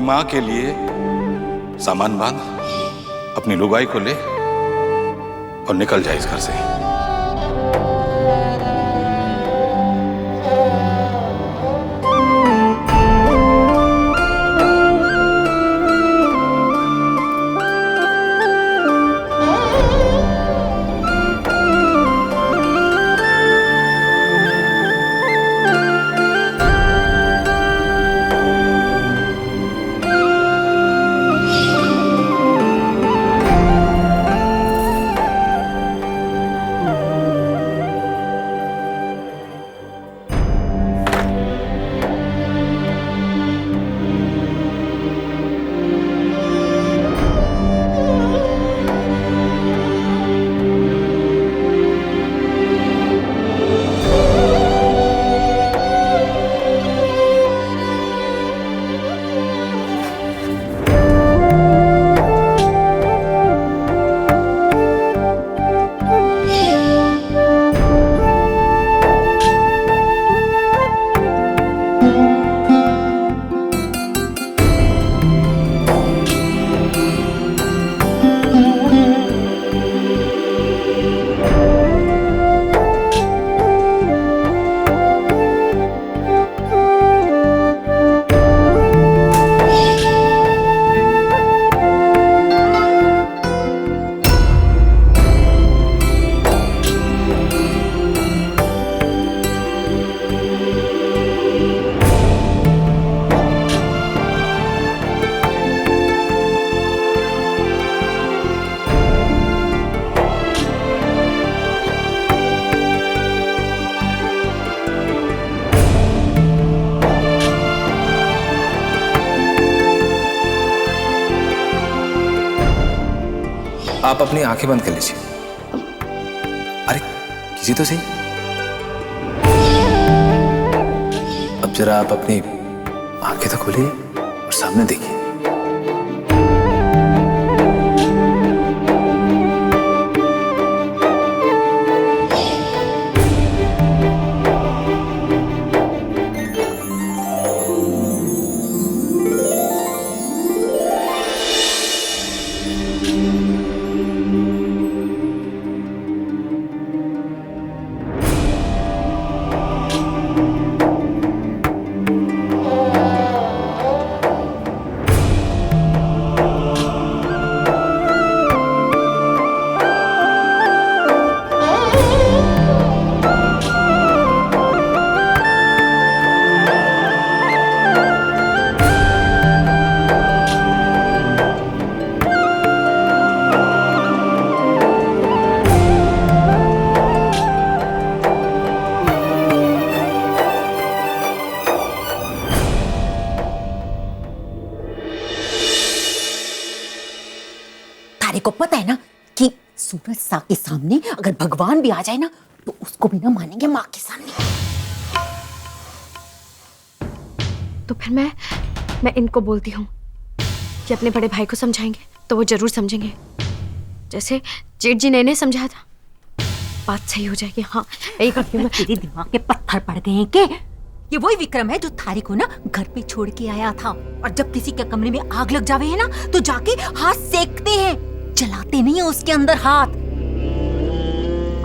माँ के लिए सामान बांध, अपनी लुगाई को ले और निकल जाए इस घर से। आप अपनी आंखें बंद कर लीजिए। अरे कीजिए तो सही। अब जरा आप अपनी आंखें तो खोलिए और सामने देखिए। को पता है ना कि सूरज सा के सामने अगर भगवान भी आ जाए ना तो उसको भी ना मानेंगे माँ के सामने। तो फिर मैं इनको बोलती हूँ कि अपने बड़े भाई को समझाएंगे तो वो जरूर समझेंगे, जैसे जेठ जी ने समझाया था। बात सही हो जाएगी। हाँ यही करती हूँ। तेरे दिमाग के पत्थर पड़ गए हैं के? ये वही विक्रम है जो थारी को ना घर पे छोड़ के आया था, और जब किसी के कमरे में आग लग जावे है ना तो जाके हाथ सेकते हैं, जलाते नहीं है उसके अंदर हाथ।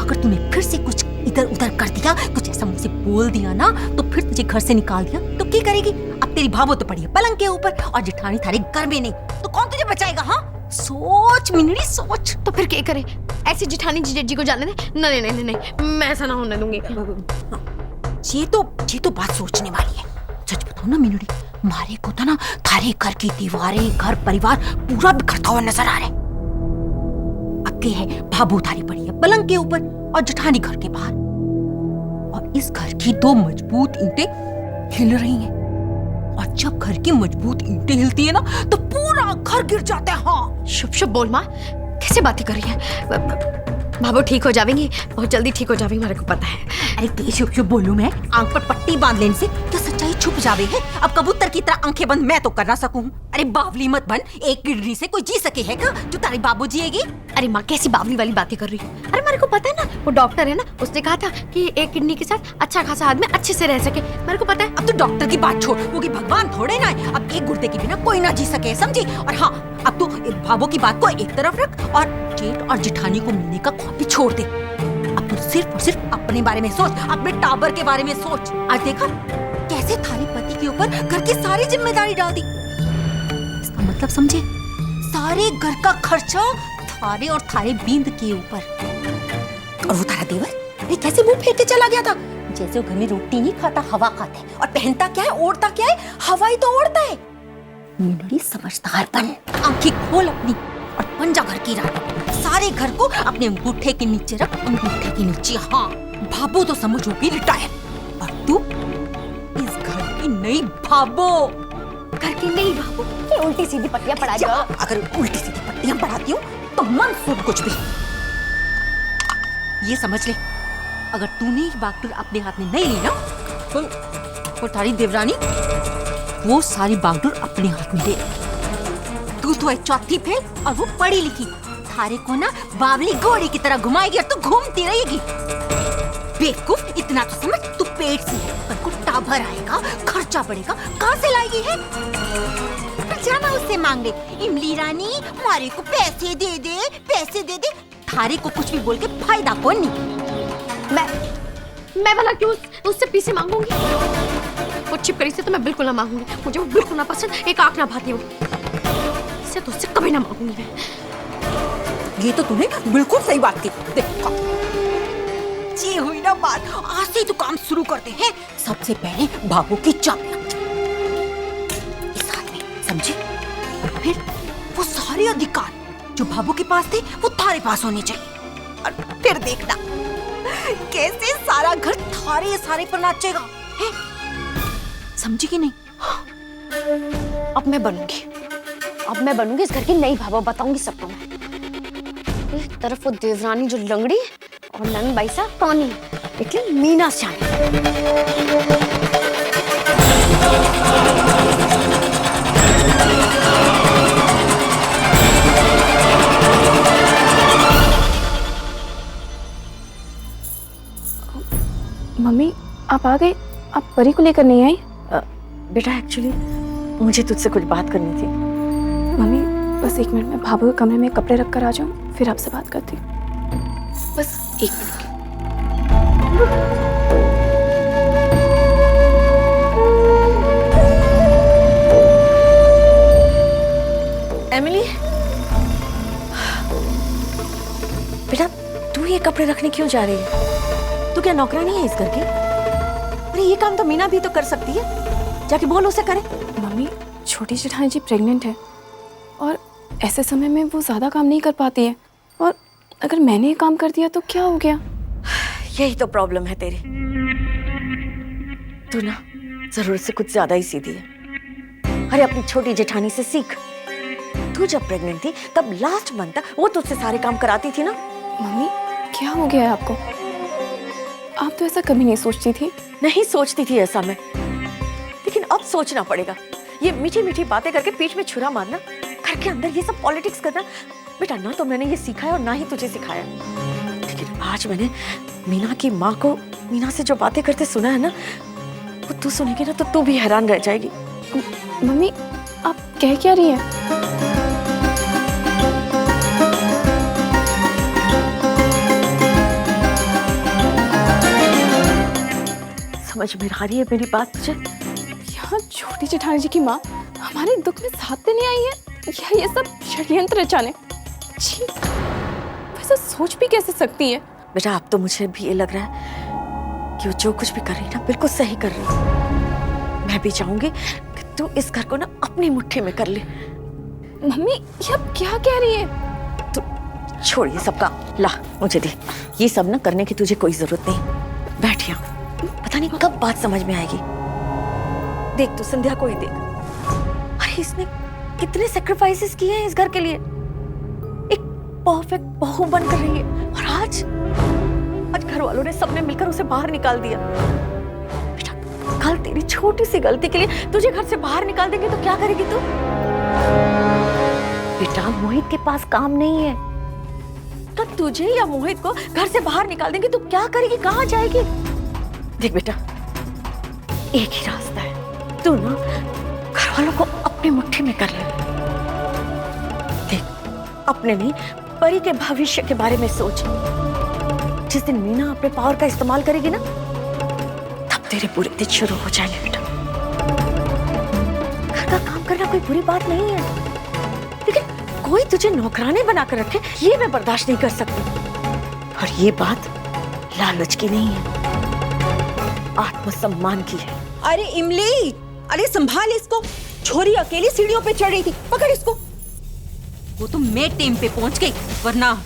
अगर तूने फिर से कुछ इधर उधर कर दिया, कुछ ऐसा मुझसे बोल दिया ना तो फिर तुझे घर से निकाल दिया तो क्या करेगी? अब तेरी भाभो तो पड़ी है पलंग के ऊपर और जेठानी थारे घर में नहीं, तो कौन तुझे बचाएगा? हाँ सोच मिनड़ी सोच। तो फिर क्या करे? ऐसी जेठानी जेठ जी को जाने दे। नहीं नहीं नहीं नहीं, मैं ऐसा ना होने दूंगी। ये तो बात सोचने वाली है। सच बताओ ना मिनड़ी, मारे को तो ना थारे घर की दीवारें, घर परिवार पूरा बिखरता हुआ नजर आ रहा है। अब क्या है, भाभू थारी पड़ी है पलंग के ऊपर और जेठानी घर के बाहर, और इस घर की दो मजबूत ईंटें हिल रही हैं, और जब घर की मजबूत ईंटें हिलती है ना तो पूरा घर गिर जाता है। हाँ शुभ शुभ बोल माँ, कैसे बातें कर रही है? भाभो ठीक हो जाएंगी, बहुत जल्दी ठीक हो जाएंगी, मेरे को पता है। अरे शुभ शुभ बोलूं मैं? आंख पर पट्टी बांध लेने से क्या सच्चाई छुप जावे है? अब कबूतर की तरह आंखें बंद मैं तो कर ना सकूं। अरे बावली मत बन, एक किडनी से कोई जी सके है क्या जो तारी बाबू जिएगी? अरे माँ कैसी बावली वाली बातें कर रही है? अरे मेरे को पता है ना, वो डॉक्टर है ना, उसने कहा था कि एक किडनी के साथ अच्छा खासा आदमी अच्छे से रह सके। मेरे को पता है। अब तो डॉक्टर की बात छोड़, वो की भगवान थोड़े ना है। अब एक गुर्दे के बिना कोई ना जी सके, समझी? और हाँ, अब तो बाबू की बात को एक तरफ रख और जेठ और जेठानी को मिलने का ख्वाब भी छोड़ दे। अब तो सिर्फ और सिर्फ अपने बारे में सोच, अपने टाबर के बारे में सोच। आज देखा कैसे थारे पति के ऊपर घर की सारी जिम्मेदारी डाल दी। इसका मतलब समझे, सारे घर का खर्चा थारे और थारे बींद के ऊपर। और वो तारा देवर ये कैसे मुंह फेर के चला गया था, जैसे वो घर में रोटी नहीं खाता हवा खाता है। और पहनता क्या है, ओढ़ता क्या है, हवा ही तो ओढ़ता है। मीनड़ी समझदार बन, आंखें खोल अपनी और पंजा घर की रानी। सारे घर को अपने अंगूठे के नीचे रख, अंगूठे के नीचे। हाँ, भाबो तो समझ होगी रिटायर, और तू इस घर की नई भाबो। घर की नहीं भाबो, ये उल्टी सीधी पट्टियां पढ़ा जा, जाओ। अगर उल्टी सीधी पट्टियां पढ़ाती हूँ तो मन सुन कुछ भी। ये समझ ले, अगर तूने ये बागडोर अपने हाथ में नहीं ली ना, तो तारी देवरानी वो सारी बागडोर अपने हाथ में ले। तू तो एक चौथी फेल और वो पढ़ी लिखी। थारे को ना बावली घोड़ी की तरह घुमाएगी और तू घूमती रहेगी। बेवकूफ, इतना तो समझ, तू पेट से है, पर को टाभर आएगा, खर्चा बढ़ेगा, कहाँ से लाएगी है? जाना उससे मांग ले, इमली रानी मारे को पैसे दे दे, पैसे दे दे। थारे को कुछ भी बोल के फायदा कौन नहीं। मैं भला क्यों उससे पैसे मांगूंगी? वो छिपकली से तो मैं बिल्कुल ना मांगूंगी, मुझे वो बिल्कुल ना पसंद, एक आंख ना भाती हो। इससे तो उससे कभी ना मांगूंगी मैं। ये तो तूने बिल्कुल सही बात की। देखो ये हुई ना बात, आज से तो काम शुरू करते हैं। सबसे पहले बाबू की चाबियां इस हाथ में, समझी? और फिर वो सारे अधिकार जो बाबू के पास थे वो थारे पास होने चाहिए। और फिर देखना कैसे सारा घर थारे सारे पर नाचेगा, है? समझी कि नहीं? अब मैं बनूंगी इस घर की नई भाबो, बताऊंगी सबको मैं। एक तरफ वो देवरानी जो लंगड़ी और नंद बाईसा पानी, लेकिन मीना श्याम। मम्मी आप आ गए? आप परी को लेकर नहीं आई? बेटा एक्चुअली मुझे तुझसे कुछ बात करनी थी। मम्मी बस एक मिनट में भाभू के कमरे में कपड़े रख कर आ जाऊँ, फिर आपसे बात करती हूँ। बस एक मिनट। एमिली, बेटा तू ये कपड़े रखने क्यों जा रही है? तू क्या नौकरानी है इस घर की? अरे ये काम तो मीना भी तो कर सकती है, जाके बोल उसे करे। मम्मी छोटी जेठानी जी प्रेग्नेंट है और ऐसे समय में वो ज़्यादा काम नहीं कर पाती है, और अगर मैंने ये काम कर दिया तो क्या हो गया? यही तो प्रॉब्लम है तेरी। तू ना जरूरत से कुछ ज्यादा ही सीधी है। अरे अपनी छोटी जेठानी से सीख। तू जब प्रेग्नेंट थी तब लास्ट मंथ तक वो तुझसे सारे काम कराती थी ना। मम्मी क्या हो गया है आपको? आप तो ऐसा कभी नहीं सोचती थी। नहीं सोचती थी ऐसा मैं, लेकिन अब सोचना पड़ेगा। ये मीठी मीठी बातें करके पीठ में छुरा मारना, घर के अंदर ये सब पॉलिटिक्स करना, बेटा ना तो मैंने ये सीखा है और ना ही तुझे सिखाया। लेकिन आज मैंने मीना की माँ को मीना से जो बातें करते सुना है ना, वो तू सुनेगी ना तो तू भी हैरान रह जाएगी। मम्मी आप कह क्या रही हैं? समझ में आ रही है मेरी बात तुझे? यहाँ छोटी जेठानी जी की माँ हमारे दुख में साथ देने आई है, या ये सब षड्यंत्र रचाने? छी, वैसे सोच भी कैसे सकती है? बेटा अब तो मुझे भी ये लग रहा है कि वो जो कुछ भी कर रही है ना बिल्कुल सही कर रही है। मैं भी चाहूंगी कि तू इस घर को ना अपनी मुट्ठी में कर ले। मम्मी ये अब क्या कह रही है? तू छोड़ ये सब का, ला मुझे दे। ये सब ना करने की तुझे कोई जरूरत नहीं। बैठ यहाँ, पता नहीं कब बात समझ में आएगी। देख तू संध्या को ही देख, अरे इसने कितने सैक्रिफाइसेस किए हैं इस घर के लिए। एक परफेक्ट बहू बनकर रही है, और आज घर वालों ने सबने मिलकर उसे बाहर निकाल दिया। बेटा कल तेरी छोटी सी गलती के लिए तुझे घर से बाहर निकाल देंगे तो क्या करेगी तू? बेटा मोहित के पास काम नहीं है, तो तुझे या मोहित को घर से बाहर निकाल देंगे तो क्या करेगी, कहाँ जाएगी? देख बेटा, एक ही रास्ता है, तू ना घर वालों को अपनी मुट्ठी में कर ले। देख, अपने नहीं परी के भविष्य के बारे में सोच। जिस दिन मीना अपने पावर का इस्तेमाल करेगी ना, तब तेरे बुरे दिन शुरू हो जाएंगे बेटा। घर का काम करना कोई बुरी बात नहीं है, लेकिन कोई तुझे नौकरानी बनाकर रखे ये मैं बर्दाश्त नहीं कर सकती। और ये बात लालच की नहीं है, आत्मसम्मान की है। अरे इमली, अरे संभाल इसको, छोरी अकेली सीढ़ियों पे चढ़ रही थी, पकड़ इसको। वो तो मैं टाइम पे पहुंच गई, वरना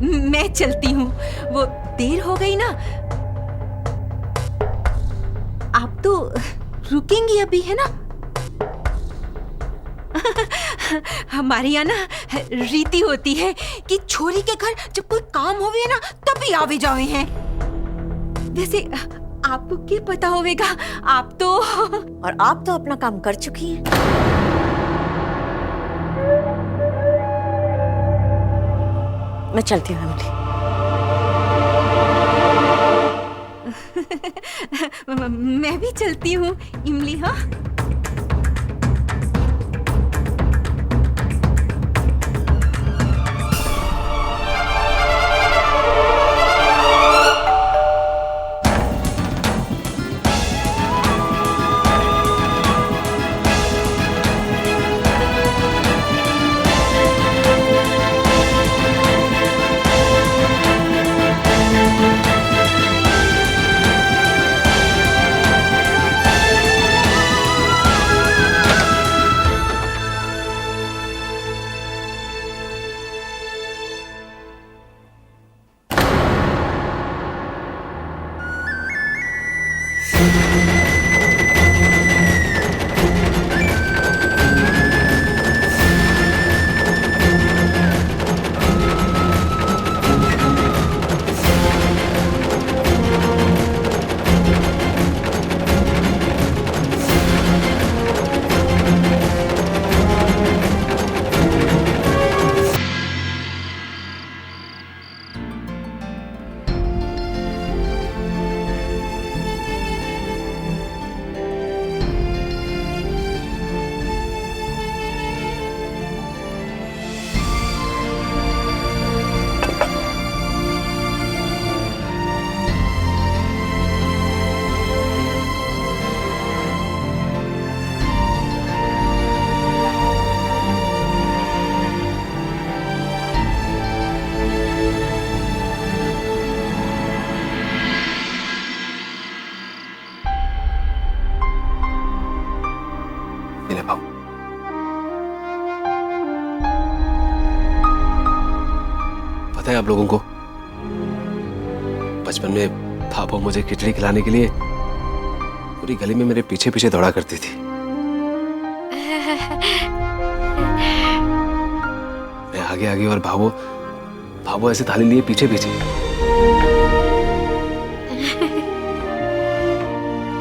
मैं चलती हूँ, वो देर हो गई ना। आप तो रुकेंगी अभी, है ना? हमारे यहाँ ना रीति होती है कि छोरी के घर जब कोई काम होवे ना तभी आवे जावे हैं। वैसे आपको क्या पता होवेगा, आप तो और आप तो अपना काम कर चुकी हैं। मैं चलती हूँ इमली। मैं भी चलती हूँ इमली। हाँ, मेरे बाबू, पता है आप लोगों को, बचपन में पापा मुझे खिचड़ी खिलाने के लिए पूरी गली में मेरे पीछे पीछे दौड़ा करती थी। मैं आगे आगे और भावो ऐसे थाली लिए पीछे पीछे।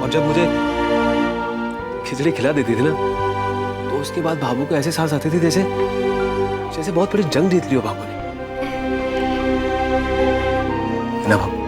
और जब मुझे खिचड़ी खिला देती थी ना, तो उसके बाद भावो को ऐसे सांस आती थी जैसे बहुत बड़ी जंग जीत ली हो भावो ने, है ना भावो?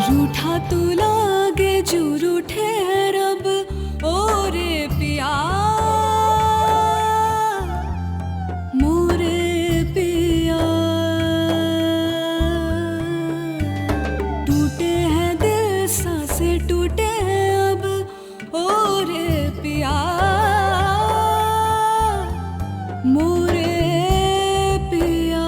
रूठा तू लागे जो रूठे रब ओ रे पिया मोरे पिया। टूटे हैं दिल सांसें टूटे हैं अब ओ रे पिया मोरे पिया।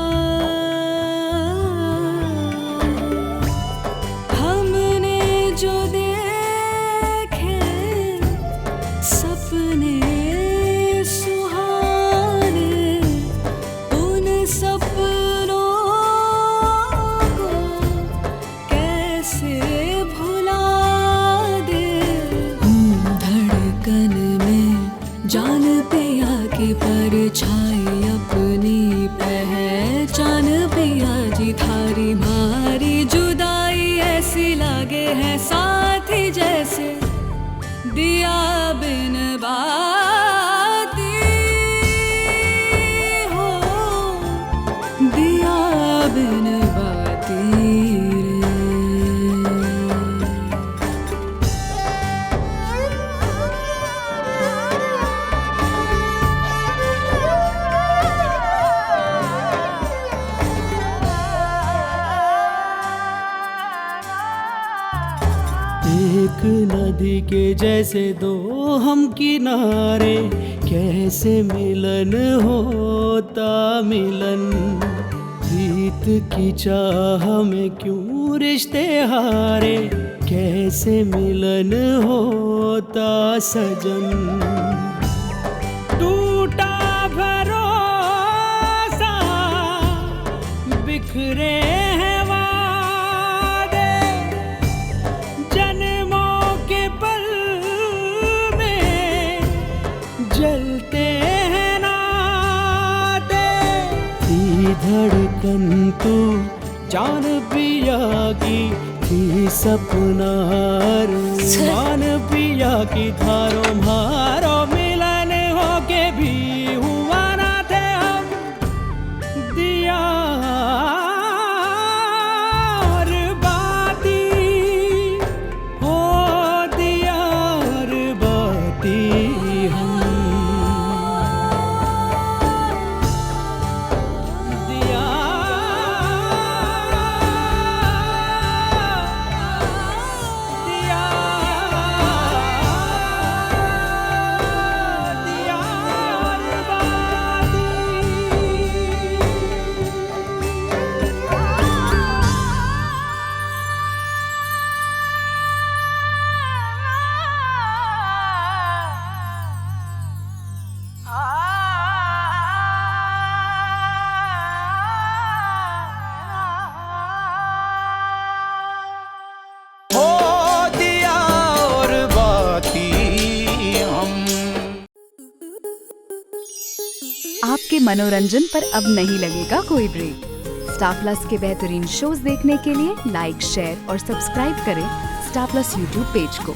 भाई अपनी पहचान पिया जी थारी मारी जुदाई ऐसी लागे है साथी जैसे दिया बिन बाती हो दिया बिन बाती रे। एक नदी के जैसे दो हम किनारे, कैसे मिलन होता मिलन। प्रीत की चाह में क्यों रिश्ते हारे, कैसे मिलन होता सजन। टूटा भरोसा बिखरे हैं वादे, जन्मों के पल में जलते हैं नाते। थी धड़कन तू जान पिया की, थी सपना मान पिया की। थारो मारो मिलन होके भी हुआ ना थे हम, दिया और बाती हो दिया और बाती हम, दिया दिया दिया और बाती। हो दिया और बाती हम। आपके मनोरंजन पर अब नहीं लगेगा कोई ब्रेक। स्टार प्लस के बेहतरीन शोज देखने के लिए लाइक, शेयर और सब्सक्राइब करें स्टार प्लस यूट्यूब पेज को।